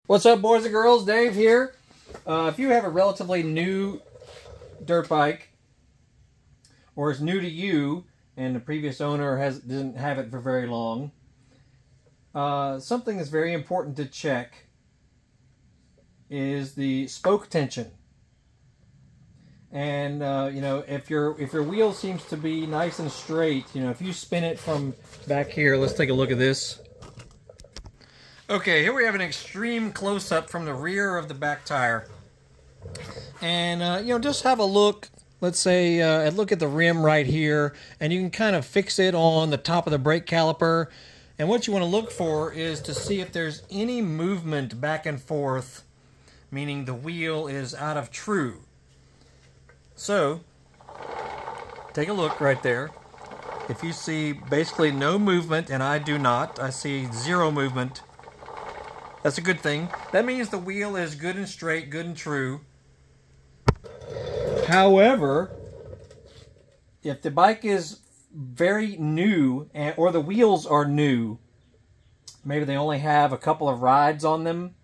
What's up, boys and girls? Dave here. If you have a relatively new dirt bike, or it's new to you and the previous owner didn't have it for very long, something that's very important to check is the spoke tension. And if your wheel seems to be nice and straight, if you spin it from back here, let's take a look at this. Okay, here we have an extreme close-up from the rear of the back tire. And, just have a look, let's say, look at the rim right here, and you can kind of fix it on the top of the brake caliper. And what you want to look for is to see if there's any movement back and forth, meaning the wheel is out of true. So, take a look right there. If you see basically no movement, and I do not, I see zero movement, that's a good thing. That means the wheel is good and straight, good and true. However, if the bike is very new, or the wheels are new, maybe they only have a couple of rides on them,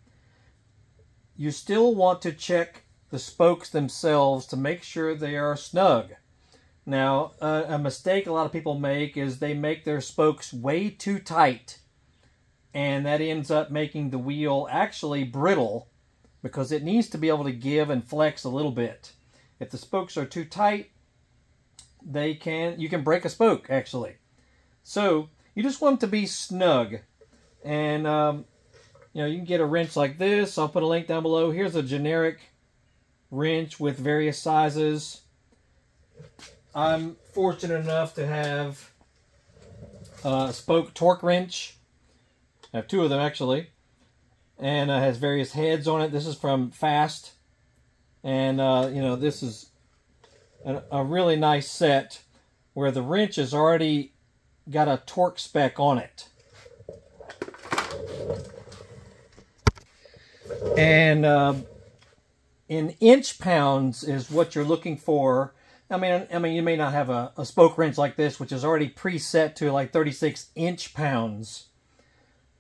you still want to check the spokes themselves to make sure they are snug. Now, a mistake a lot of people make is they make their spokes way too tight. And that ends up making the wheel actually brittle because it needs to be able to give and flex a little bit. If the spokes are too tight, you can break a spoke actually. So you just want them to be snug. And you can get a wrench like this. I'll put a link down below. Here's a generic wrench with various sizes. I'm fortunate enough to have a spoke torque wrench. I have two of them actually, and it has various heads on it. This is from Fast, and this is a really nice set where the wrench has already got a torque spec on it. And in inch pounds is what you're looking for. I mean, you may not have a spoke wrench like this, which is already preset to like 36 inch pounds.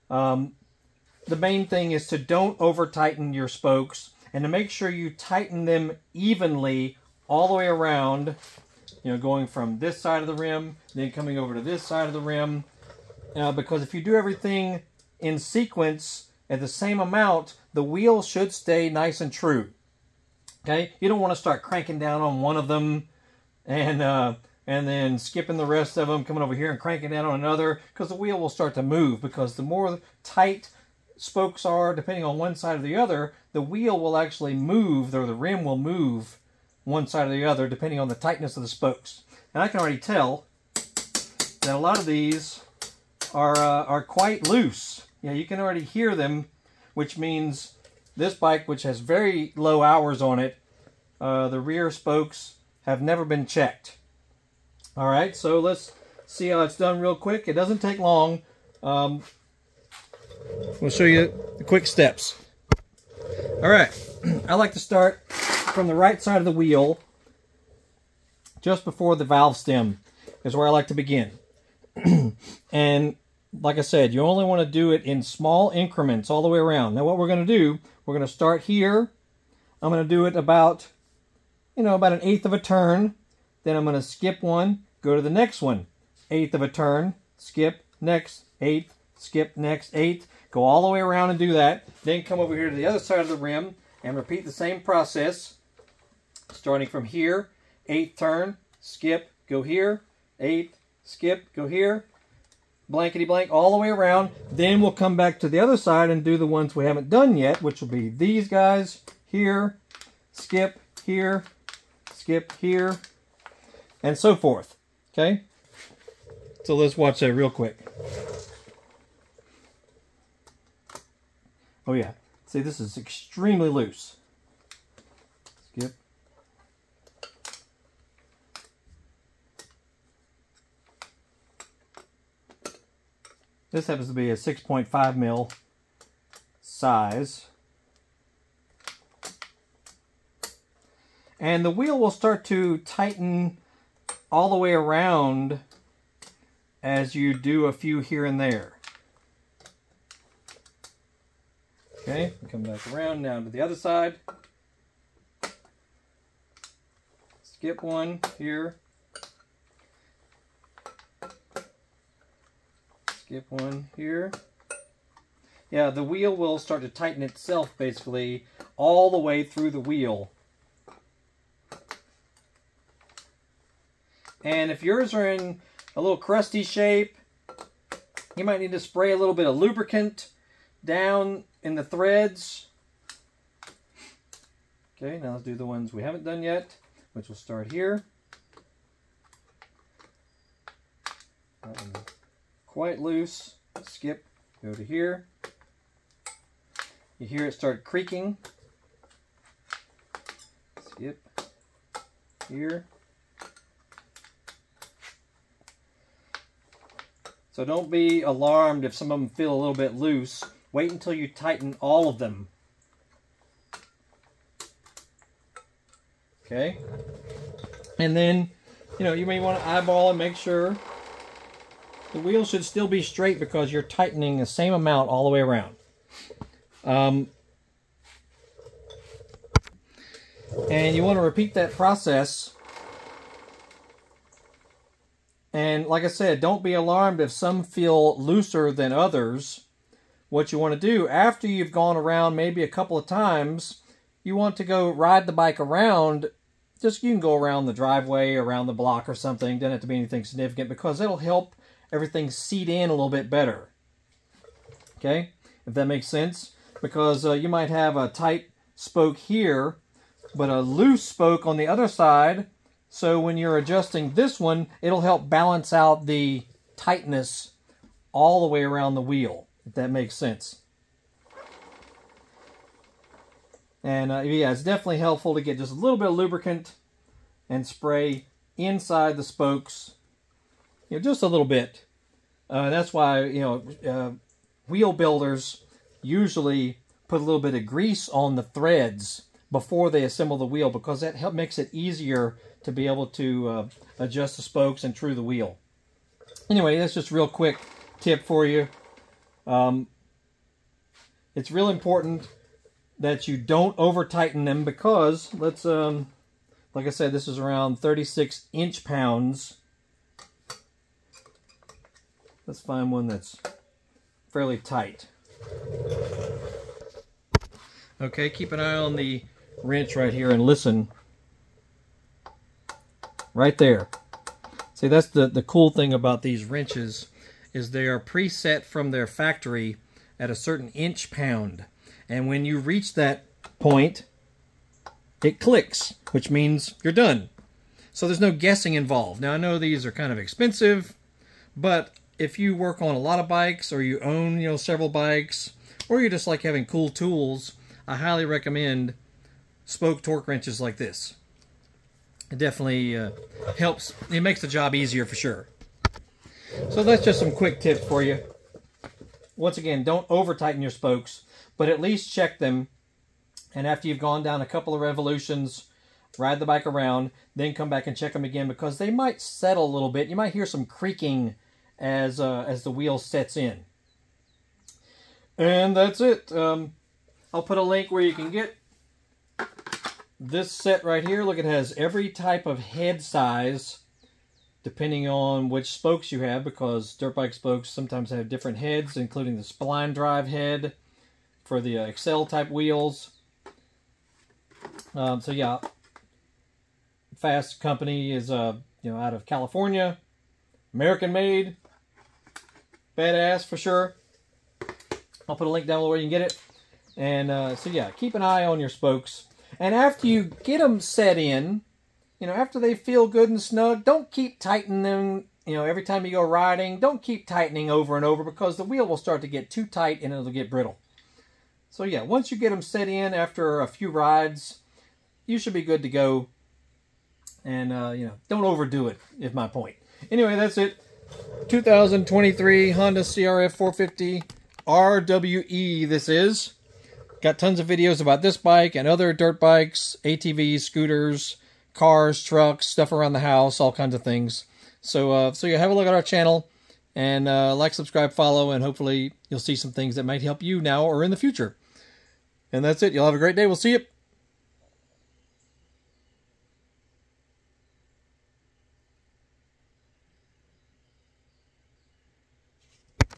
The main thing is to don't over tighten your spokes and to make sure you tighten them evenly all the way around, going from this side of the rim, then coming over to this side of the rim, because if you do everything in sequence at the same amount, the wheel should stay nice and true. Okay, you don't want to start cranking down on one of them and then skipping the rest of them, coming over here and cranking down on another, because the wheel will start to move. Because the more tight spokes are, depending on one side or the other, the wheel will actually move, or the rim will move one side or the other, depending on the tightness of the spokes. And I can already tell that a lot of these are quite loose. You can already hear them, which means this bike, which has very low hours on it, the rear spokes have never been checked. Alright, so let's see how it's done real quick. It doesn't take long. We'll show you the quick steps. Alright, I like to start from the right side of the wheel, just before the valve stem is where I like to begin. And like I said, you only want to do it in small increments all the way around. Now what we're going to do, we're going to start here. I'm going to do it about, about an eighth of a turn. Then I'm going to skip one, go to the next one, eighth of a turn, skip, next, eighth, skip, next, eighth, go all the way around and do that. Then come over here to the other side of the rim and repeat the same process, starting from here, eighth turn, skip, go here, eighth, skip, go here, blankety blank, all the way around. Then we'll come back to the other side and do the ones we haven't done yet, which will be these guys, here, skip, here, and so forth. Okay? So let's watch that real quick. Oh yeah. See, this is extremely loose. Skip. This happens to be a 6.5 mil size. And the wheel will start to tighten all the way around as you do a few here and there. Okay, come back around now to the other side. Skip one here. Skip one here. Yeah, the wheel will start to tighten itself basically all the way through the wheel. And if yours are in a little crusty shape, you might need to spray a little bit of lubricant down in the threads. Okay, now let's do the ones we haven't done yet, which will start here. That one quite loose. Skip, go to here. You hear it start creaking. Skip here. So don't be alarmed if some of them feel a little bit loose. Wait until you tighten all of them. Okay? And then, you may want to eyeball and make sure the wheel should still be straight because you're tightening the same amount all the way around. And you want to repeat that process. And like I said, don't be alarmed if some feel looser than others. What you want to do after you've gone around maybe a couple of times, you want to go ride the bike around. You can go around the driveway, around the block or something. Doesn't have to be anything significant because it'll help everything seat in a little bit better. Okay, if that makes sense. Because you might have a tight spoke here, but a loose spoke on the other side. So when you're adjusting this one, it'll help balance out the tightness all the way around the wheel, if that makes sense. And yeah, it's definitely helpful to get just a little bit of lubricant and spray inside the spokes, just a little bit. That's why, wheel builders usually put a little bit of grease on the threads before they assemble the wheel, because that makes it easier to be able to adjust the spokes and true the wheel. Anyway, that's just a real quick tip for you. It's real important that you don't over tighten them because let's like I said, this is around 36 inch-pounds. Let's find one that's fairly tight. Okay, keep an eye on the wrench right here and listen. Right there. See, that's the cool thing about these wrenches is they are preset from their factory at a certain inch-pound. And when you reach that point, it clicks, which means you're done. So there's no guessing involved. Now, I know these are kind of expensive, but if you work on a lot of bikes or you own, several bikes, or you just like having cool tools, I highly recommend spoke torque wrenches like this. It definitely helps. It makes the job easier for sure. So that's just some quick tips for you. Once again, don't over tighten your spokes, but at least check them. And after you've gone down a couple of revolutions, ride the bike around, then come back and check them again because they might settle a little bit. You might hear some creaking as the wheel sets in. And that's it. I'll put a link where you can get this set right here. Look, it has every type of head size depending on which spokes you have, because dirt bike spokes sometimes have different heads, including the spline drive head for the Excel type wheels. So yeah, Fast company is out of California, American made, badass for sure. I'll put a link down below where you can get it. And so yeah, keep an eye on your spokes. And after you get them set in, after they feel good and snug, don't keep tightening them, every time you go riding. Don't keep tightening over and over, because the wheel will start to get too tight and it'll get brittle. So yeah, once you get them set in after a few rides, you should be good to go. And, don't overdo it, is my point. Anyway, that's it. 2023 Honda CRF450RWE this is. Got tons of videos about this bike and other dirt bikes, ATVs, scooters, cars, trucks, stuff around the house, all kinds of things. So yeah, have a look at our channel and like, subscribe, follow, and hopefully you'll see some things that might help you now or in the future. And that's it. Y'all have a great day. We'll see you.